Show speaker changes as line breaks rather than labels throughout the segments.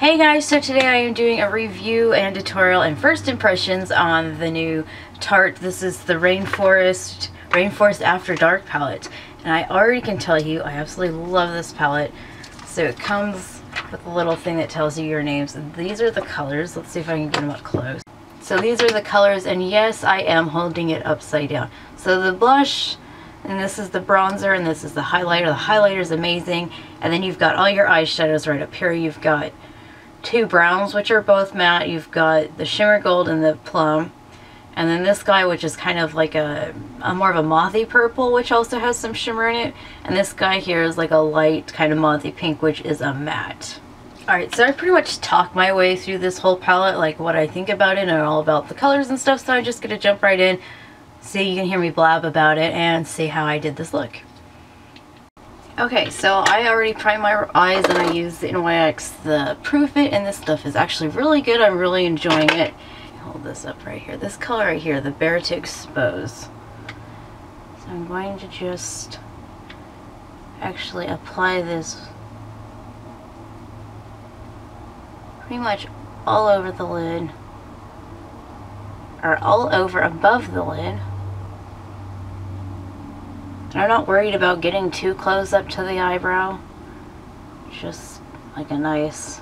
Hey guys, so today I am doing a review and tutorial and first impressions on the new Tarte. This is the Rainforest After Dark palette. And I already can tell you, I absolutely love this palette. So it comes with a little thing that tells you your names. And these are the colors. Let's see if I can get them up close. So these are the colors, and yes, I am holding it upside down. So the blush, and this is the bronzer, and this is the highlighter. The highlighter is amazing. And then you've got all your eyeshadows right up here. You've got two browns, which are both matte. You've got the shimmer gold and the plum, and then this guy, which is kind of like a more of a mauve-y purple, which also has some shimmer in it, and this guy here is like a light kind of mauve-y pink, which is a matte. Alright, so I pretty much talked my way through this whole palette, like what I think about it and all about the colors and stuff, so I'm just gonna jump right in so you can hear me blab about it and see how I did this look. Okay, so I already primed my eyes and I used the NYX, the Proof It, and this stuff is actually really good. I'm really enjoying it. Hold this up right here. This color right here, the Bare to Expose. So I'm going to just actually apply this pretty much all over the lid, or all over above the lid. I'm not worried about getting too close up to the eyebrow. Just like a nice...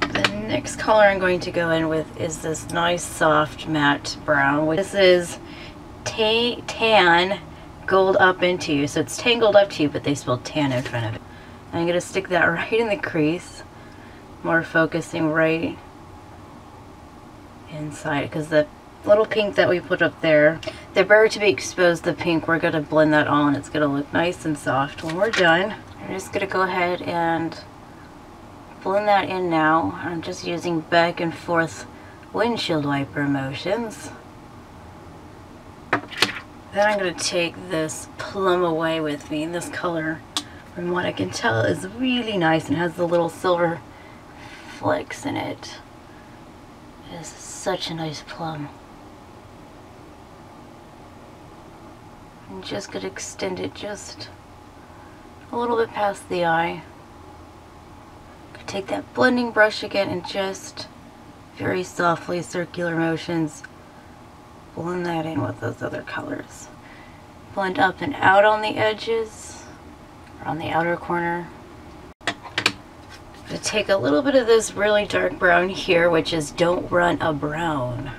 The next color I'm going to go in with is this nice soft matte brown. This is Tan Gold Up Into You. So it's Tangled Up To You, but they spelled tan in front of it. And I'm going to stick that right in the crease. More focusing right inside, because the little pink that we put up there, the Bare to be Exposed, the pink, we're going to blend that all and it's going to look nice and soft when we're done. I'm just going to go ahead and blend that in now. I'm just using back and forth windshield wiper motions. Then I'm going to take this Plum Away with me. This color, from what I can tell, is really nice and has the little silver flecks in it. It is such a nice plum. I'm just going to extend it just a little bit past the eye. Take that blending brush again and just very softly, circular motions, blend that in with those other colors. Blend up and out on the edges, or on the outer corner. I'm going to take a little bit of this really dark brown here, which is Don't Run a Brown.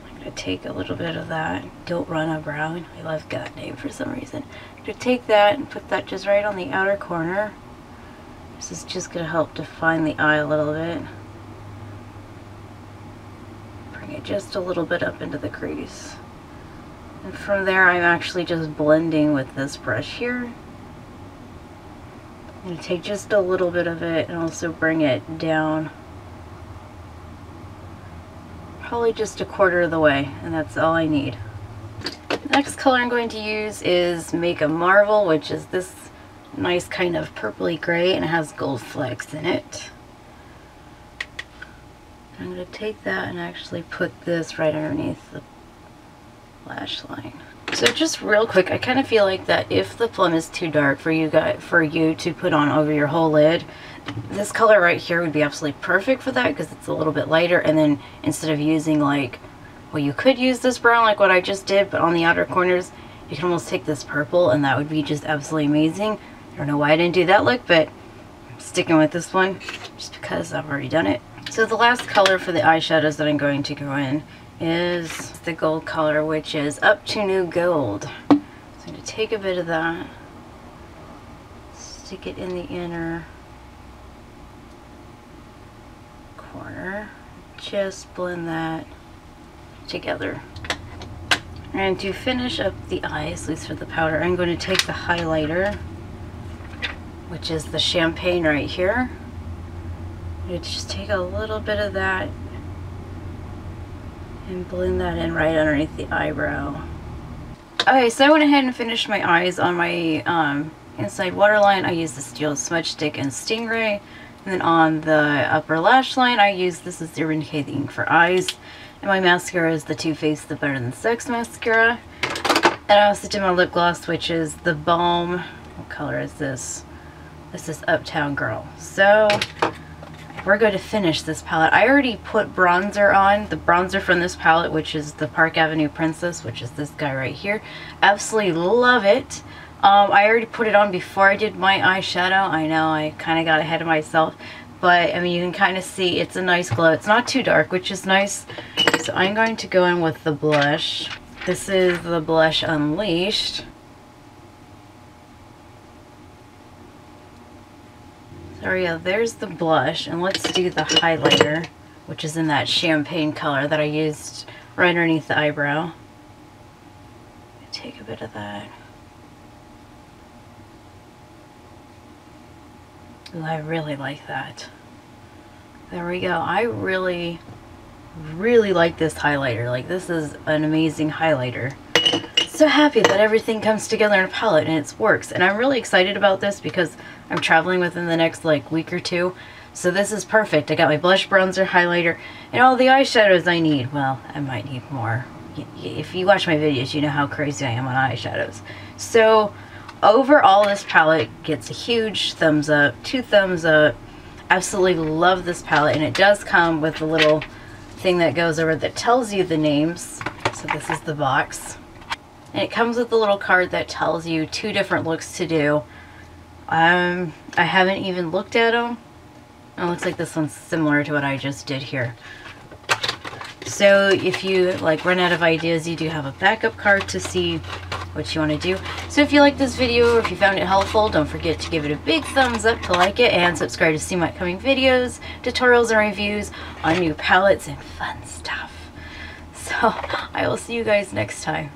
I'm going to take a little bit of that, Don't Run a Brown. I love that name for some reason. I'm going to take that and put that just right on the outer corner. This is just going to help define the eye a little bit. Bring it just a little bit up into the crease. And from there I'm actually just blending with this brush here. I'm going to take just a little bit of it and also bring it down. Probably just a quarter of the way, and that's all I need. The next color I'm going to use is Make a Marvel, which is this nice kind of purpley gray, and it has gold flecks in it. I'm going to take that and actually put this right underneath the lash line. So just real quick, I kind of feel like that if the plum is too dark for you to put on over your whole lid, this color right here would be absolutely perfect for that, because it's a little bit lighter. And then instead of using like, well, you could use this brown like what I just did, but on the outer corners you can almost take this purple and that would be just absolutely amazing. I don't know why I didn't do that look, but I'm sticking with this one just because I've already done it. So the last color for the eyeshadows that I'm going to go in is the gold color, which is Up to New Gold. So I'm going to take a bit of that, stick it in the inner corner, just blend that together. And to finish up the eyes, at least for the powder, I'm going to take the highlighter, which is the Champagne right here. I'm just take a little bit of that and blend that in right underneath the eyebrow. Okay, so I went ahead and finished my eyes on my inside waterline. I used the Steel Smudge Stick and Stingray. And then on the upper lash line, I used, this is the Urban Decay Ink for Eyes. And my mascara is the Too Faced The Better Than Sex mascara. And I also did my lip gloss, which is the Balm, what color is this? This is Uptown Girl. So we're going to finish this palette. I already put bronzer on, the bronzer from this palette, which is the Park Avenue Princess, which is this guy right here. Absolutely love it. I already put it on before I did my eyeshadow. I know I kind of got ahead of myself, but I mean, you can kind of see it's a nice glow. It's not too dark, which is nice. So I'm going to go in with the blush. This is the blush Unleashed. So yeah, there's the blush, and let's do the highlighter, which is in that champagne color that I used right underneath the eyebrow. Take a bit of that. Ooh, I really like that. There we go. I really like this highlighter. Like, this is an amazing highlighter. So happy that everything comes together in a palette and it works. And I'm really excited about this because I'm traveling within the next like week or two. So this is perfect. I got my blush, bronzer, highlighter, and all the eyeshadows I need. Well, I might need more. If you watch my videos, you know how crazy I am on eyeshadows. So overall, this palette gets a huge thumbs up, 2 thumbs up. Absolutely love this palette, and it does come with a little thing that goes over that tells you the names. So this is the box. And it comes with a little card that tells you 2 different looks to do. I haven't even looked at them. It looks like this one's similar to what I just did here. So if you like run out of ideas, you do have a backup card to see what you want to do. So if you like this video or if you found it helpful, don't forget to give it a big thumbs up to like it and subscribe to see my upcoming videos, tutorials, and reviews on new palettes and fun stuff. So I will see you guys next time.